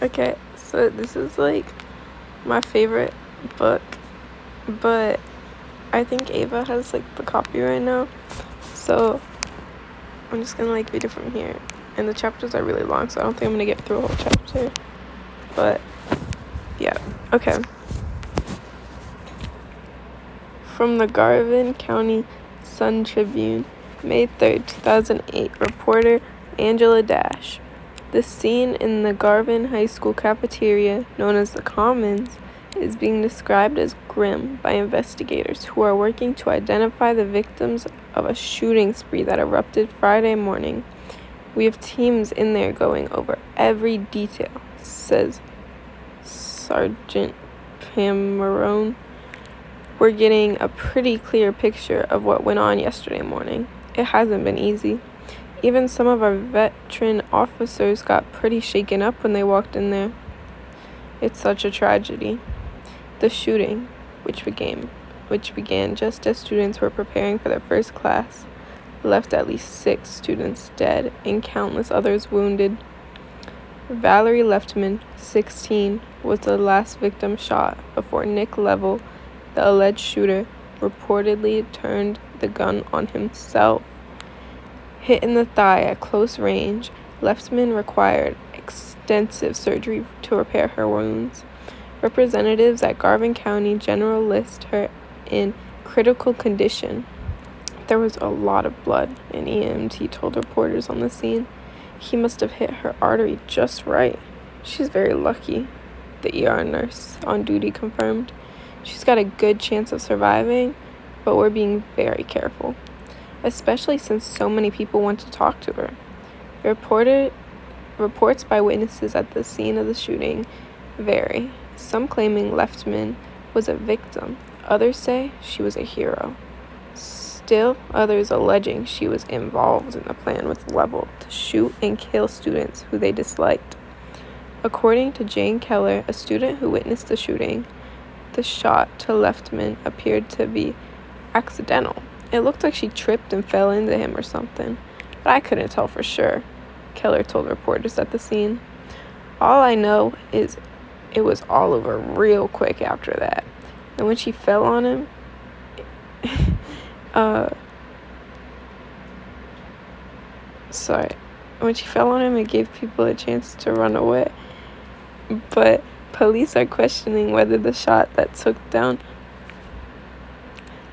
Okay, so this is like my favorite book, but I think Ava has like the copy right now. So I'm just gonna like read it from here. And the chapters are really long, so I don't think I'm gonna get through a whole chapter. But yeah, okay. From the Garvin County Sun Tribune, May 3rd, 2008, reporter Angela Dash. The scene in the Garvin High School cafeteria, known as the Commons, is being described as grim by investigators who are working to identify the victims of a shooting spree that erupted Friday morning. We have teams in there going over every detail, says Sergeant Pomerone. We're getting a pretty clear picture of what went on yesterday morning. It hasn't been easy. Even some of our veteran officers got pretty shaken up when they walked in there. It's such a tragedy. The shooting, which began just as students were preparing for their first class, left at least 6 students dead and countless others wounded. Valerie Leftman, 16, was the last victim shot before Nick Level, the alleged shooter, reportedly turned the gun on himself. Hit in the thigh at close range, Leftman required extensive surgery to repair her wounds. Representatives at Garvin County General list her in critical condition. There was a lot of blood, an EMT told reporters on the scene. He must have hit her artery just right. She's very lucky, the ER nurse on duty confirmed. She's got a good chance of surviving, but we're being very careful, especially since so many people want to talk to her. Reports by witnesses at the scene of the shooting vary, some claiming Leftman was a victim. Others say she was a hero. Still, others alleging she was involved in the plan with Level to shoot and kill students who they disliked. According to Jane Keller, a student who witnessed the shooting, the shot to Leftman appeared to be accidental. It looked like she tripped and fell into him or something, but I couldn't tell for sure, Keller told reporters at the scene. All I know is it was all over real quick after that, and when she fell on him, it gave people a chance to run away. But police are questioning whether the shot that took down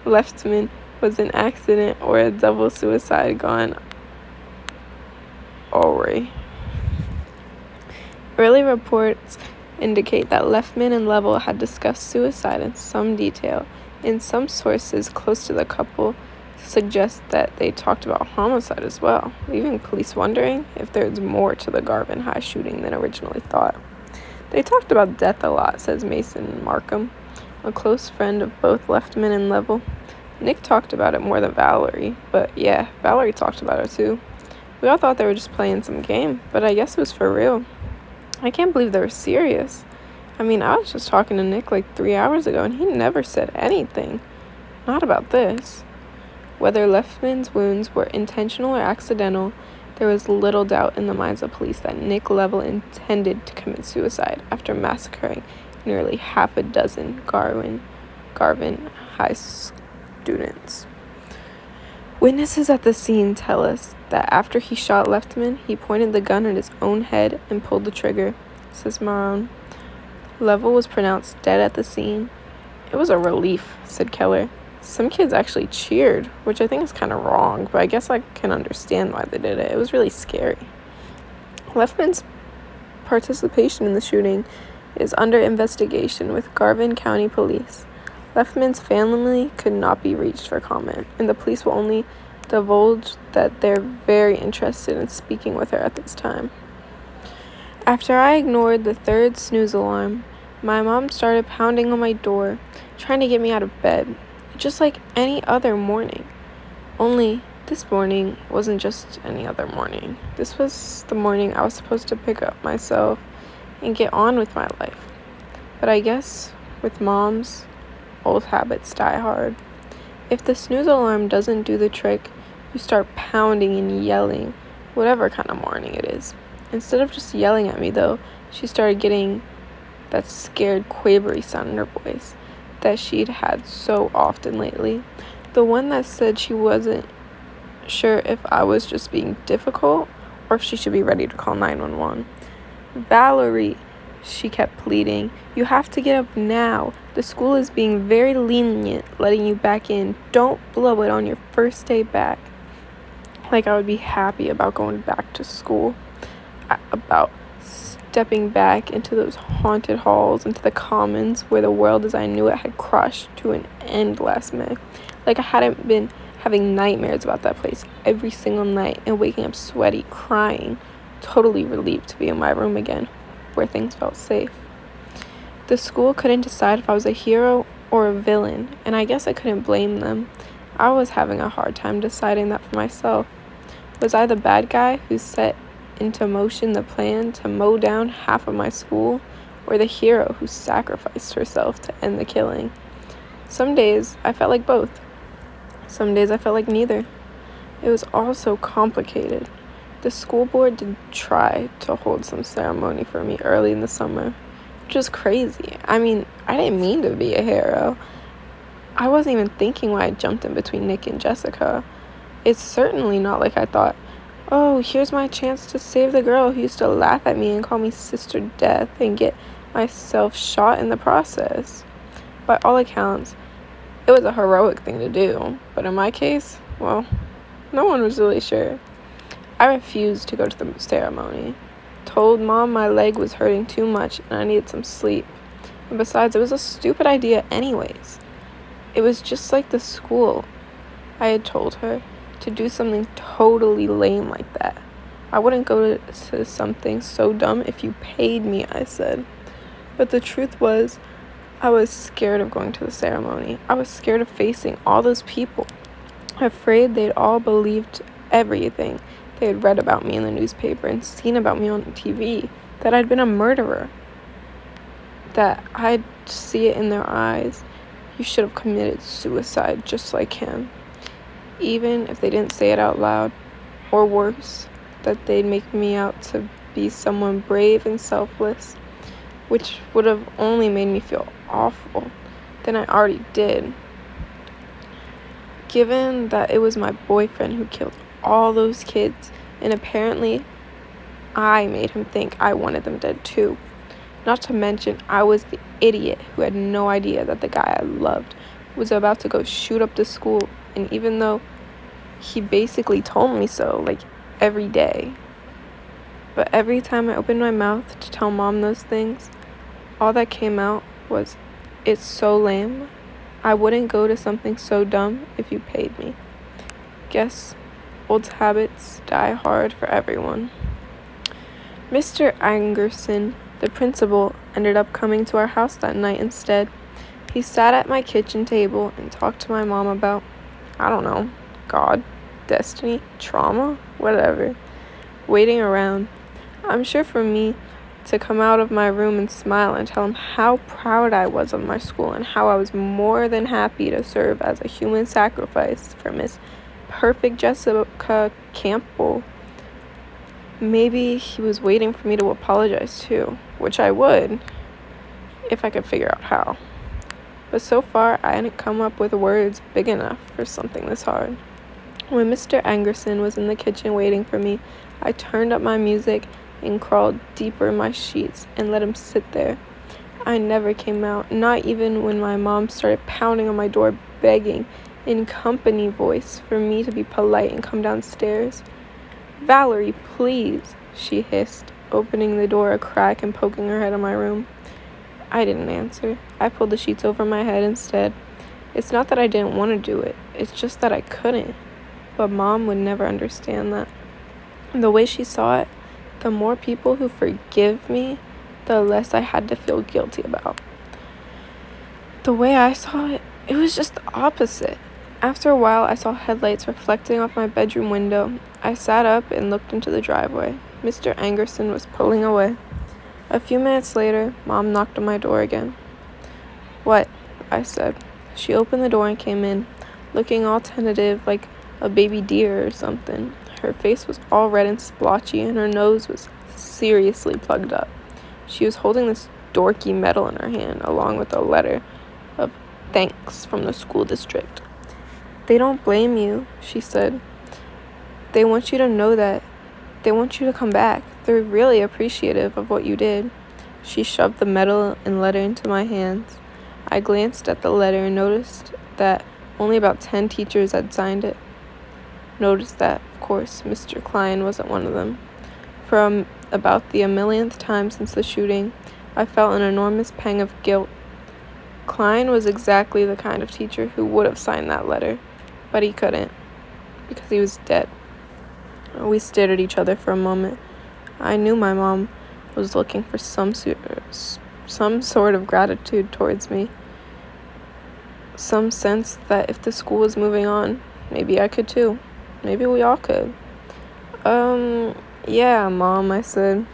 Leftman was an accident or a double suicide gone awry. Early reports indicate that Leftman and Level had discussed suicide in some detail, and some sources close to the couple suggest that they talked about homicide as well, leaving police wondering if there's more to the Garvin High shooting than originally thought. They talked about death a lot, says Mason Markham, a close friend of both Leftman and Level. Nick talked about it more than Valerie, but yeah, Valerie talked about it too. We all thought they were just playing some game, but I guess it was for real. I can't believe they were serious. I mean, I was just talking to Nick like 3 hours ago, and he never said anything. Not about this. Whether Leftman's wounds were intentional or accidental, there was little doubt in the minds of police that Nick Level intended to commit suicide after massacring nearly half a dozen Garvin High students. Witnesses at the scene tell us that after he shot Leftman, he pointed the gun at his own head and pulled the trigger, says Marone. Level was pronounced dead at the scene. It was a relief, said Keller. Some kids actually cheered, which I think is kind of wrong, but I guess I can understand why they did it. It was really scary. Leftman's participation in the shooting is under investigation with Garvin County Police. Leftman's family could not be reached for comment, and the police will only divulge that they're very interested in speaking with her at this time. After I ignored the 3rd snooze alarm, my mom started pounding on my door, trying to get me out of bed, just like any other morning. Only this morning wasn't just any other morning. This was the morning I was supposed to pick up myself and get on with my life. But I guess with moms, old habits die hard. If the snooze alarm doesn't do the trick, you start pounding and yelling, whatever kind of morning it is. Instead of just yelling at me, though, she started getting that scared, quavery sound in her voice that she'd had so often lately. The one that said she wasn't sure if I was just being difficult or if she should be ready to call 911. "Valerie," she kept pleading, "you have to get up now. The school is being very lenient letting you back in. Don't blow it on your first day back." Like I would be happy about going back to school, about stepping back into those haunted halls, into the commons where the world as I knew it had crushed to an end last May. Like I hadn't been having nightmares about that place every single night and waking up sweaty, crying, totally relieved to be in my room again, where things felt safe. The school couldn't decide if I was a hero or a villain, and I guess I couldn't blame them. I was having a hard time deciding that for myself. Was I the bad guy who set into motion the plan to mow down half of my school, or the hero who sacrificed herself to end the killing? Some days I felt like both. Some days I felt like neither. It was all so complicated. The school board did try to hold some ceremony for me early in the summer, which was crazy. I mean, I didn't mean to be a hero. I wasn't even thinking why I jumped in between Nick and Jessica. It's certainly not like I thought, oh, here's my chance to save the girl who used to laugh at me and call me Sister Death and get myself shot in the process. By all accounts, it was a heroic thing to do, but in my case, well, no one was really sure. I refused to go to the ceremony. Told Mom my leg was hurting too much and I needed some sleep. And besides, it was a stupid idea anyways. It was just like the school. I had told her to do something totally lame like that. I wouldn't go to something so dumb if you paid me, I said. But the truth was, I was scared of going to the ceremony. I was scared of facing all those people. Afraid they'd all believed everything they had read about me in the newspaper and seen about me on TV. That I'd been a murderer. That I'd see it in their eyes. You should have committed suicide just like him. Even if they didn't say it out loud, or worse, that they'd make me out to be someone brave and selfless, which would have only made me feel awful than I already did. Given that it was my boyfriend who killed all those kids, and apparently I made him think I wanted them dead too. Not to mention, I was the idiot who had no idea that the guy I loved was about to go shoot up the school, and even though he basically told me so, like, every day. But every time I opened my mouth to tell Mom those things, all that came out was, "It's so lame. I wouldn't go to something so dumb if you paid me." Guess old habits die hard for everyone. Mr. Angerson, the principal, ended up coming to our house that night instead. He sat at my kitchen table and talked to my mom about, I don't know, God, destiny, trauma, whatever. Waiting around. I'm sure for me to come out of my room and smile and tell him how proud I was of my school and how I was more than happy to serve as a human sacrifice for Miss Perfect Jessica Campbell. Maybe he was waiting for me to apologize too, which I would, if I could figure out how. But so far, I hadn't come up with words big enough for something this hard. When Mr. Angerson was in the kitchen waiting for me, I turned up my music and crawled deeper in my sheets and let him sit there. I never came out, not even when my mom started pounding on my door begging in company voice for me to be polite and come downstairs. "Valerie, please," she hissed, opening the door a crack and poking her head in my room. I didn't answer. I pulled the sheets over my head instead. It's not that I didn't want to do it. It's just that I couldn't. But Mom would never understand that. The way she saw it, the more people who forgive me, the less I had to feel guilty about. The way I saw it, it was just the opposite. After a while, I saw headlights reflecting off my bedroom window. I sat up and looked into the driveway. Mr. Angerson was pulling away. A few minutes later, Mom knocked on my door again. "What?" I said. She opened the door and came in, looking all tentative like a baby deer or something. Her face was all red and splotchy, and her nose was seriously plugged up. She was holding this dorky medal in her hand, along with a letter of thanks from the school district. "They don't blame you," she said. "They want you to know that. They want you to come back. They're really appreciative of what you did." She shoved the medal and letter into my hands. I glanced at the letter and noticed that only about 10 teachers had signed it. Noticed that, of course, Mr. Klein wasn't one of them. For about the millionth time since the shooting, I felt an enormous pang of guilt. Klein was exactly the kind of teacher who would have signed that letter, but he couldn't, because he was dead. We stared at each other for a moment. I knew my mom was looking for some sort of gratitude towards me. Some sense that if the school was moving on, maybe I could too. Maybe we all could. Yeah, Mom, I said.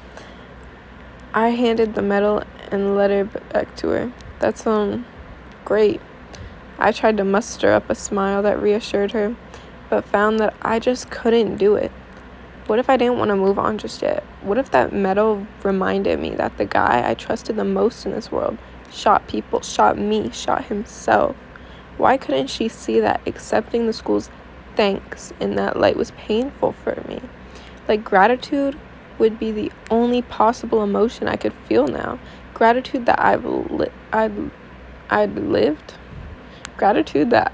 I handed the medal and letter back to her. "That's, great." I tried to muster up a smile that reassured her, but found that I just couldn't do it. What if I didn't want to move on just yet? What if that medal reminded me that the guy I trusted the most in this world shot people, shot me, shot himself? Why couldn't she see that accepting the school's thanks in that light was painful for me? Like, gratitude would be the only possible emotion I could feel now. Gratitude that I'd lived. Gratitude that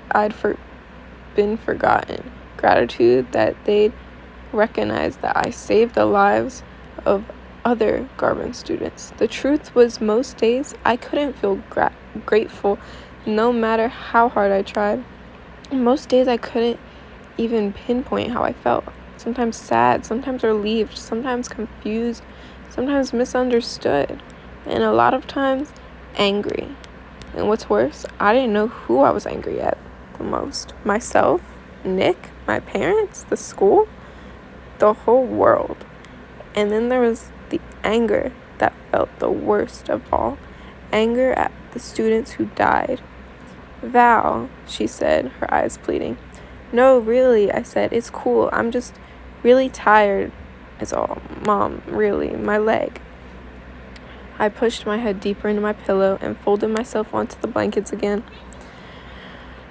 been forgotten. Gratitude that they'd recognize that I saved the lives of other Garvin students. The truth was, most days I couldn't feel grateful no matter how hard I tried. Most days I couldn't even pinpoint how I felt. Sometimes sad, sometimes relieved, sometimes confused, sometimes misunderstood, and a lot of times angry. And what's worse, I didn't know who I was angry at the most. Myself, Nick, my parents, the school, the whole world. And then there was the anger that felt the worst of all. Anger at the students who died. "Val," she said, her eyes pleading. "No, really," I said. "It's cool. I'm just really tired is all. Mom, really, my leg." I pushed my head deeper into my pillow and folded myself onto the blankets again.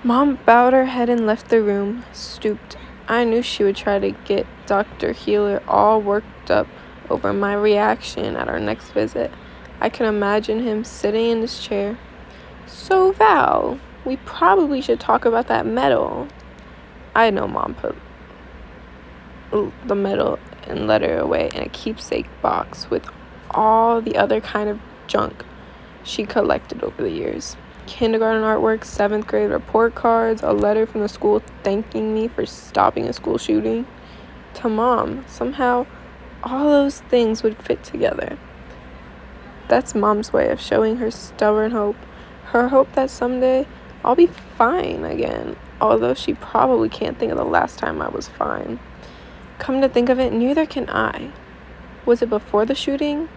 Mom bowed her head and left the room, stooped. I knew she would try to get Dr. Healer all worked up over my reaction at our next visit. I could imagine him sitting in his chair. "So, Val, we probably should talk about that medal." I know Mom put the medal and letter away in a keepsake box with all the other kind of junk she collected over the years. Kindergarten artwork, 7th grade report cards, a letter from the school thanking me for stopping a school shooting. To Mom, somehow all those things would fit together. That's Mom's way of showing her stubborn hope. Her hope that someday I'll be fine again, although she probably can't think of the last time I was fine. Come to think of it, neither can I. Was it before the shooting?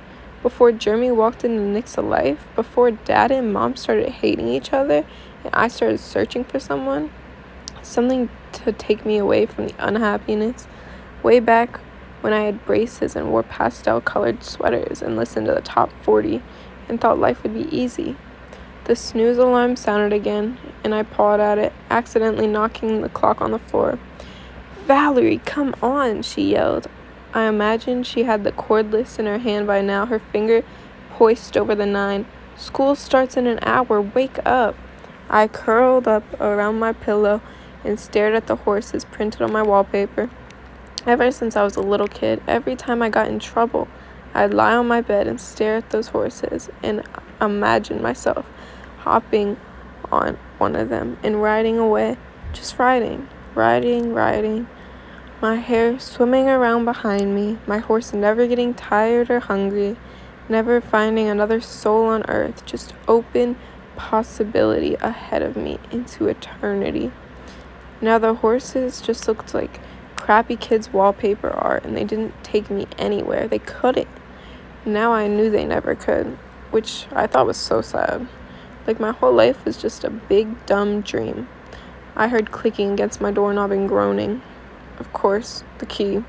Before Jeremy walked into Nick's life? Before Dad and Mom started hating each other and I started searching for someone? Something to take me away from the unhappiness? Way back when I had braces and wore pastel-colored sweaters and listened to the top 40 and thought life would be easy. The snooze alarm sounded again, and I pawed at it, accidentally knocking the clock on the floor. "Valerie, come on," she yelled. I imagined she had the cordless in her hand by now, her finger poised over the 9. "School starts in an hour. Wake up." I curled up around my pillow and stared at the horses printed on my wallpaper. Ever since I was a little kid, every time I got in trouble, I'd lie on my bed and stare at those horses and imagine myself hopping on one of them and riding away. Just riding. My hair swimming around behind me, my horse never getting tired or hungry, never finding another soul on earth, just open possibility ahead of me into eternity. Now the horses just looked like crappy kids' wallpaper art, and they didn't take me anywhere. They couldn't. Now I knew they never could, which I thought was so sad. Like my whole life was just a big, dumb dream. I heard clicking against my doorknob and groaning. Of course, the key.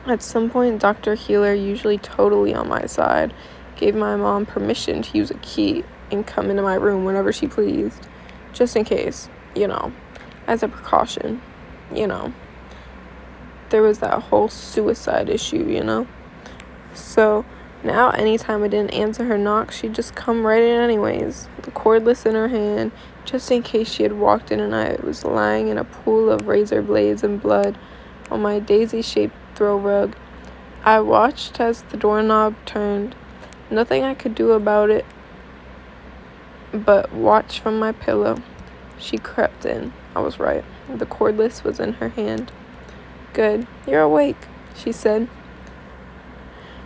At some point, Dr. Healer, usually totally on my side, gave my mom permission to use a key and come into my room whenever she pleased, just in case, as a precaution, you know. There was that whole suicide issue. So now anytime I didn't answer her knock, she'd just come right in anyways, the cordless in her hand, just in case she had walked in and I was lying in a pool of razor blades and blood on my daisy-shaped throw rug. I watched as the doorknob turned. Nothing I could do about it but watch from my pillow. She crept in. I was right. The cordless was in her hand. "Good, you're awake," she said.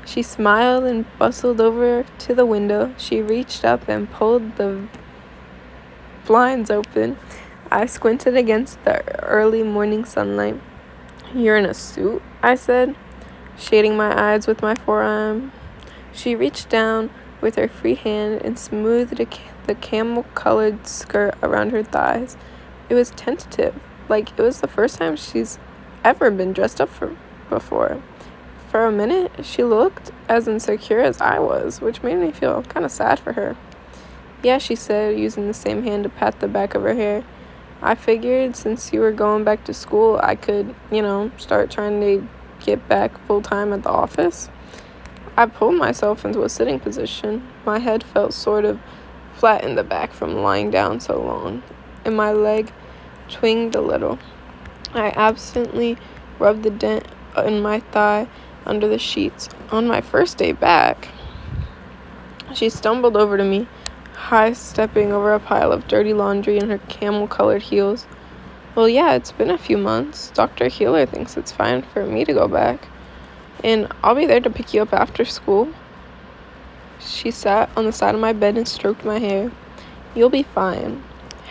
She smiled and bustled over to the window. She reached up and pulled the blinds open. I squinted against the early morning sunlight. "You're in a suit?" I said, shading my eyes with my forearm. She reached down with her free hand and smoothed the camel-colored skirt around her thighs. It was tentative, like it was the first time she's ever been dressed up before. For a minute, she looked as insecure as I was, which made me feel kind of sad for her. "Yeah," she said, using the same hand to pat the back of her hair. "I figured since you were going back to school, I could, start trying to get back full-time at the office." I pulled myself into a sitting position. My head felt sort of flat in the back from lying down so long, and my leg twinged a little. I absently rubbed the dent in my thigh under the sheets. On my first day back, she stumbled over to me, high-stepping over a pile of dirty laundry in her camel-colored heels. "Well, yeah, it's been a few months. Dr. Healer thinks it's fine for me to go back, and I'll be there to pick you up after school." She sat on the side of my bed and stroked my hair. "You'll be fine."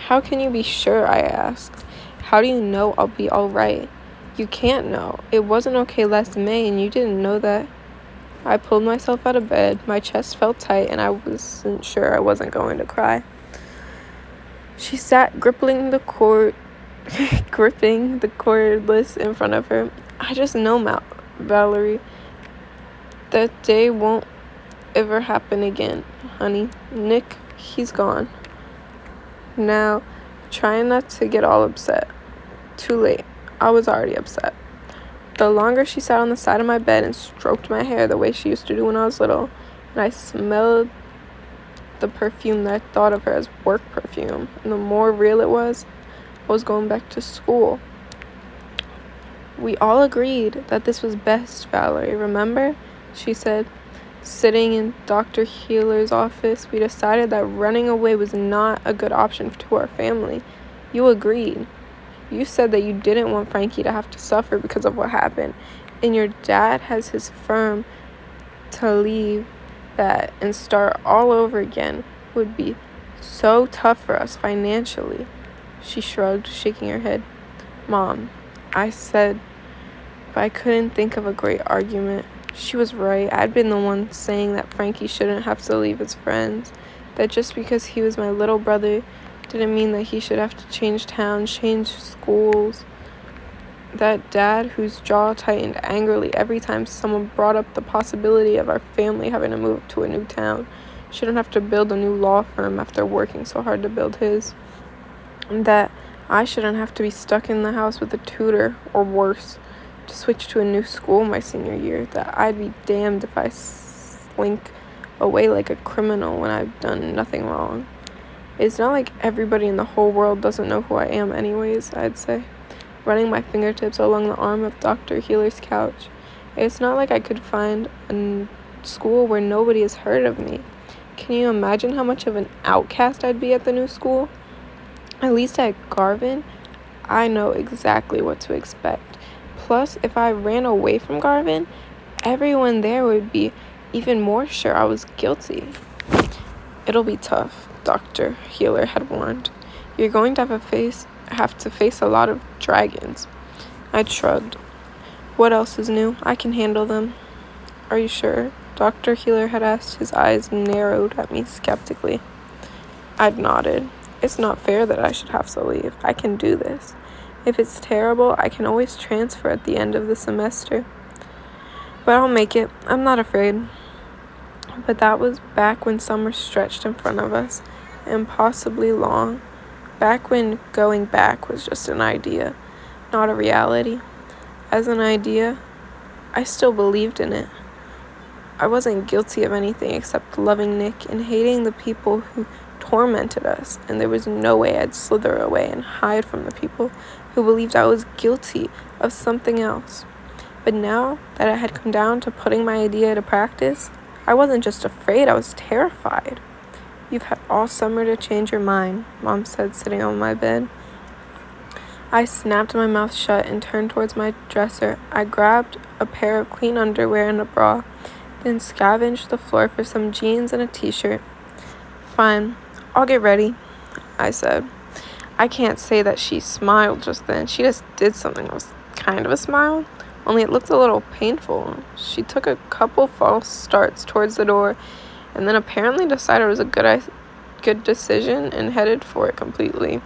"How can you be sure?" I asked. "How do you know I'll be all right?" "You can't know. It wasn't okay last May, and you didn't know that." I pulled myself out of bed. My chest felt tight, and I wasn't sure I wasn't going to cry. She sat gripping the cordless in front of her. "I just know, Valerie, that day won't ever happen again, honey. Nick, he's gone." Now, trying not to get all upset. Too late. I was already upset. The longer she sat on the side of my bed and stroked my hair the way she used to do when I was little, and I smelled the perfume that I thought of her as work perfume, and the more real it was, I was going back to school. "We all agreed that this was best, Valerie, remember?" she said. "Sitting in Dr. Healer's office, we decided that running away was not a good option to our family. You agreed. You said that you didn't want Frankie to have to suffer because of what happened, and your dad has his firm. To leave that and start all over again would be so tough for us financially." She shrugged, shaking her head. "Mom," I said, but I couldn't think of a great argument. She was right. I'd been the one saying that Frankie shouldn't have to leave his friends, that just because he was my little brother didn't mean that he should have to change towns, change schools. That Dad, whose jaw tightened angrily every time someone brought up the possibility of our family having to move to a new town, shouldn't have to build a new law firm after working so hard to build his. And that I shouldn't have to be stuck in the house with a tutor, or worse, to switch to a new school my senior year. That I'd be damned if I slink away like a criminal when I've done nothing wrong. It's not like everybody in the whole world doesn't know who I am anyways, I'd say, running my fingertips along the arm of Dr. Healer's couch. It's not like I could find a school where nobody has heard of me. Can you imagine how much of an outcast I'd be at the new school? At least at Garvin, I know exactly what to expect. Plus, if I ran away from Garvin, everyone there would be even more sure I was guilty. "It'll be tough," Dr. Healer had warned. "You're going to have to face a lot of dragons." I shrugged. "What else is new? I can handle them." "Are you sure?" Dr. Healer had asked, his eyes narrowed at me skeptically. I'd nodded. "It's not fair that I should have to leave. I can do this. If it's terrible, I can always transfer at the end of the semester." But I'll make it. I'm not afraid. But that was back when summer stretched in front of us, impossibly long. Back when going back was just an idea, not a reality. As an idea, I still believed in it. I wasn't guilty of anything except loving Nick and hating the people who tormented us, and there was no way I'd slither away and hide from the people who believed I was guilty of something else. But now that it had come down to putting my idea to practice, I wasn't just afraid, I was terrified. "You've had all summer to change your mind," Mom said, sitting on my bed. I snapped my mouth shut and turned towards my dresser. I grabbed a pair of clean underwear and a bra, then scavenged the floor for some jeans and a t-shirt. "Fine, I'll get ready," I said. I can't say that she smiled just then. She just did something that was kind of a smile, only it looked a little painful. She took a couple false starts towards the door and then apparently decided it was a good decision and headed for it completely.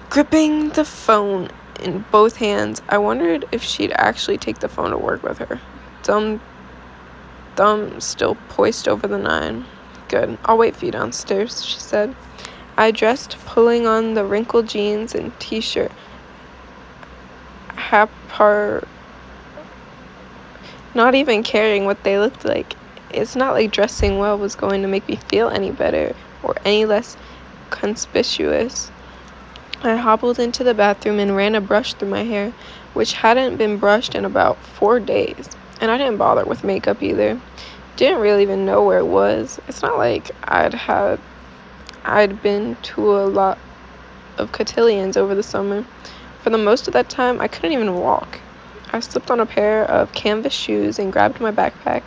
Gripping the phone in both hands, I wondered if she'd actually take the phone to work with her. Thumb still poised over the 9. "Good, I'll wait for you downstairs," she said. I dressed, pulling on the wrinkled jeans and t-shirt, not even caring what they looked like. It's not like dressing well was going to make me feel any better or any less conspicuous. I hobbled into the bathroom and ran a brush through my hair, which hadn't been brushed in about 4 days. And I didn't bother with makeup either. Didn't really even know where it was. It's not like I'd been to a lot of cotillions over the summer. For the most of that time, I couldn't even walk. I slipped on a pair of canvas shoes and grabbed my backpack,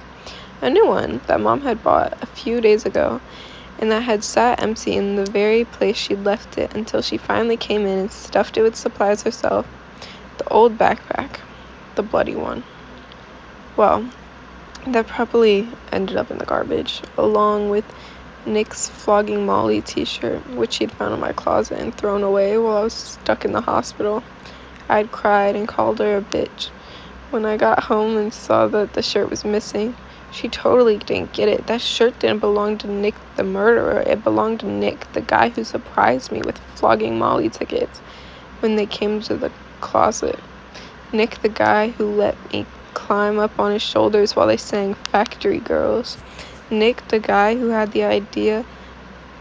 a new one that Mom had bought a few days ago, and that had sat empty in the very place she'd left it until she finally came in and stuffed it with supplies herself. The old backpack, the bloody one. Well, that probably ended up in the garbage, along with Nick's Flogging Molly t-shirt, which he'd found in my closet and thrown away while I was stuck in the hospital. I'd cried and called her a bitch. When I got home and saw that the shirt was missing, she totally didn't get it. That shirt didn't belong to Nick the murderer. It belonged to Nick, the guy who surprised me with Flogging Molly tickets when they came to the closet. Nick, the guy who let me climb up on his shoulders while they sang Factory Girls. Nick, the guy who had the idea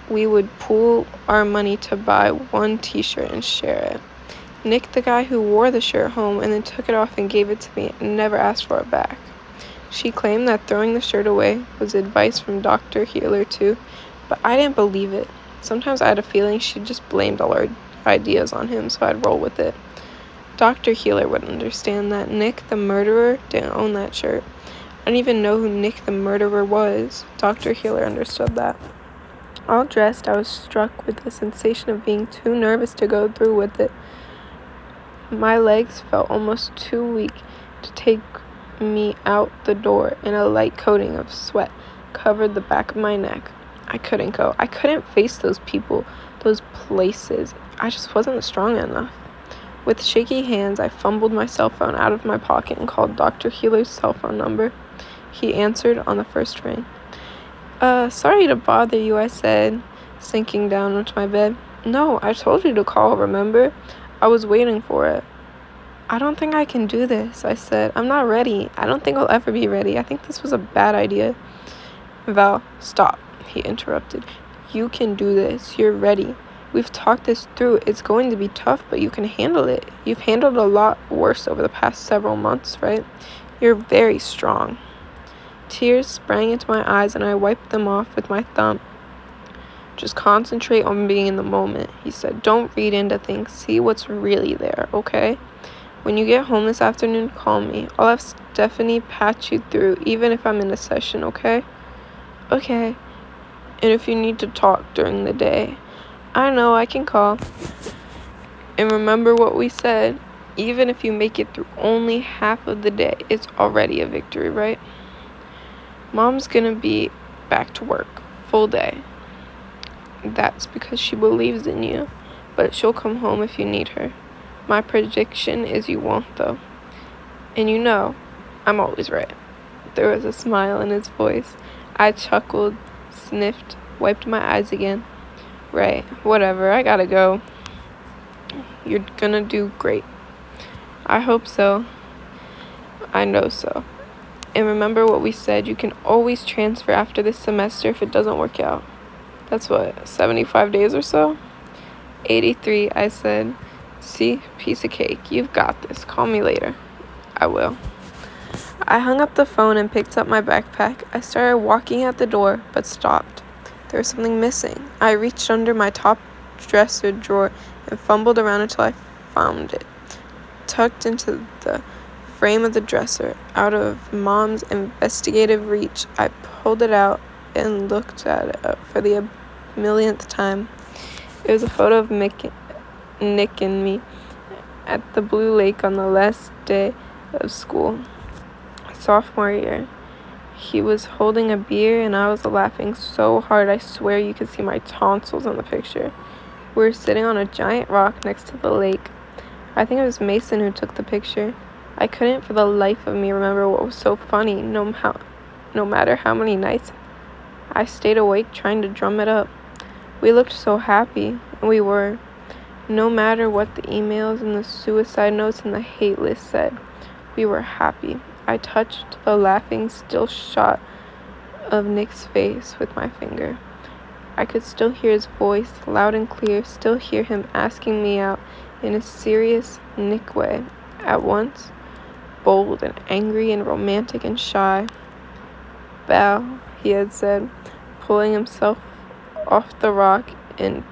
we would pool our money to buy one t-shirt and share it. Nick, the guy who wore the shirt home and then took it off and gave it to me and never asked for it back. She claimed that throwing the shirt away was advice from Dr. Healer too, but I didn't believe it. Sometimes I had a feeling she just blamed all our ideas on him, so I'd roll with it. Dr. Healer would understand that Nick the murderer didn't own that shirt. I didn't even know who Nick the murderer was. Dr. Healer understood that. All dressed, I was struck with the sensation of being too nervous to go through with it. My legs felt almost too weak to take me out the door, and a light coating of sweat covered the back of my neck. I couldn't go. I couldn't face those people, those places. I just wasn't strong enough. With shaky hands, I fumbled my cell phone out of my pocket and called Dr. Healer's cell phone number. He answered on the first ring. Sorry to bother you," I said, sinking down onto my bed. "No, I told you to call, remember? I was waiting for it." "I don't think I can do this," I said. "I'm not ready. I don't think I'll ever be ready. I think this was a bad idea." "Val, stop," he interrupted. "You can do this. You're ready. We've talked this through. It's going to be tough, but you can handle it. You've handled a lot worse over the past several months, right? You're very strong." Tears sprang into my eyes and I wiped them off with my thumb. "Just concentrate on being in the moment," he said. "Don't read into things. See what's really there, okay? When you get home this afternoon, call me. I'll have Stephanie patch you through, even if I'm in a session, okay?" "Okay. And if you need to talk during the day, I know I can call. And remember what we said. Even if you make it through only half of the day, it's already a victory, right? Mom's gonna be back to work, full day. That's because she believes in you, but she'll come home if you need her. My prediction is you won't, though. And you know, I'm always right. There was a smile in his voice. I chuckled, sniffed, wiped my eyes again. Right, whatever, I gotta go. You're gonna do great. I hope so. I know so. And remember what we said, you can always transfer after this semester if it doesn't work out. That's what, 75 days or so? 83, I said. See, piece of cake. You've got this. Call me later. I will. I hung up the phone and picked up my backpack. I started walking out the door, but stopped. There was something missing. I reached under my top dresser drawer and fumbled around until I found it. Tucked into the frame of the dresser, out of Mom's investigative reach, I pulled it out and looked at it for the millionth time. It was a photo of Nick and me at the Blue Lake on the last day of school, sophomore year. He was holding a beer and I was laughing so hard I swear you could see my tonsils in the picture. We were sitting on a giant rock next to the lake. I think it was Mason who took the picture. I couldn't for the life of me remember what was so funny, no matter how many nights I stayed awake trying to drum it up. We looked so happy, and we were. No matter what the emails and the suicide notes and the hate list said, we were happy. I touched the laughing still shot of Nick's face with my finger. I could still hear his voice, loud and clear, still hear him asking me out in a serious Nick way, at once bold and angry and romantic and shy. Val, he had said, pulling himself off the rock and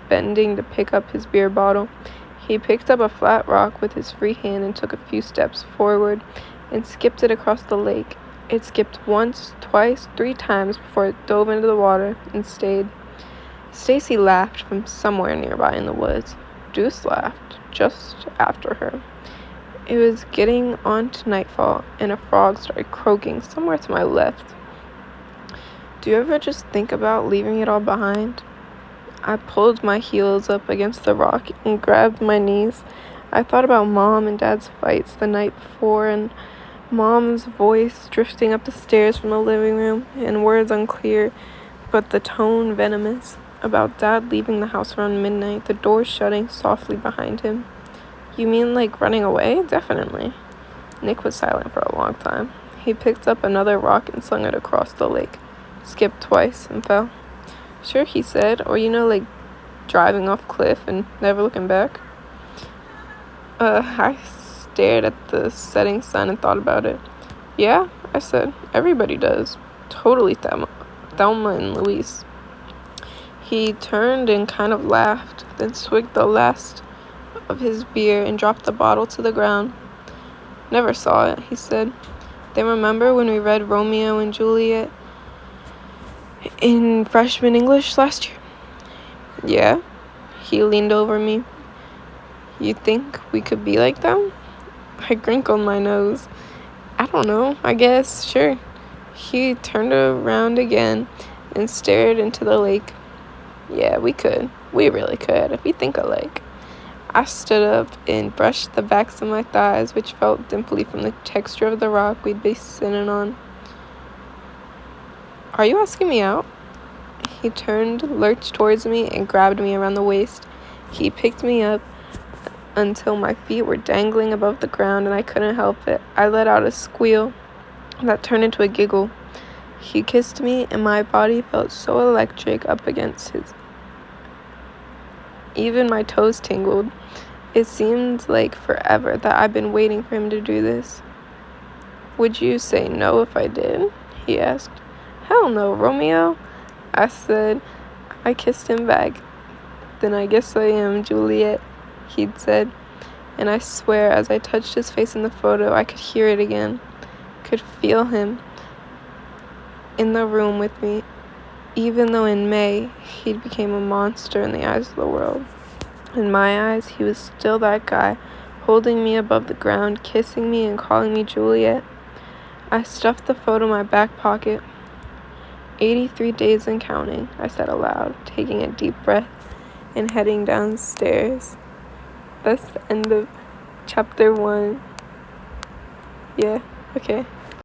bending to pick up his beer bottle. He picked up a flat rock with his free hand and took a few steps forward and skipped it across the lake. It skipped once, twice, 3 times before it dove into the water and stayed. Stacy laughed from somewhere nearby in the woods. Deuce laughed just after her. It was getting on to nightfall, and a frog started croaking somewhere to my left. Do you ever just think about leaving it all behind? I pulled my heels up against the rock and grabbed my knees. I thought about Mom and Dad's fights the night before, and Mom's voice drifting up the stairs from the living room, and words unclear, but the tone venomous, about Dad leaving the house around midnight, the door shutting softly behind him. You mean like running away? Definitely. Nick was silent for a long time. He picked up another rock and slung it across the lake, skipped twice, and fell. Sure, he said, or like driving off cliff and never looking back. I stared at the setting sun and thought about it. Yeah, I said, everybody does. Totally Thelma and Louise. He turned and kind of laughed, then swigged the last of his beer and dropped the bottle to the ground. Never saw it, he said. Then remember when we read Romeo and Juliet in freshman English last year? Yeah. He leaned over me. You think we could be like them? I crinkled my nose. I don't know, I guess, sure. He turned around again and stared into the lake. Yeah, we could. We really could, if we think alike. I stood up and brushed the backs of my thighs, which felt dimply from the texture of the rock we'd be sitting on. Are you asking me out? He turned, lurched towards me, and grabbed me around the waist. He picked me up until my feet were dangling above the ground and I couldn't help it. I let out a squeal that turned into a giggle. He kissed me and my body felt so electric up against his. Even my toes tingled. It seemed like forever that I'd been waiting for him to do this. Would you say no if I did? He asked. Hell no, Romeo. I said. I kissed him back. Then I guess I am, Juliet, he'd said. And I swear, as I touched his face in the photo, I could hear it again. Could feel him in the room with me, even though in May, he'd became a monster in the eyes of the world. In my eyes, he was still that guy, holding me above the ground, kissing me and calling me Juliet. I stuffed the photo in my back pocket. 83 days and counting, I said aloud, taking a deep breath and heading downstairs. That's the end of chapter 1. Yeah, Okay.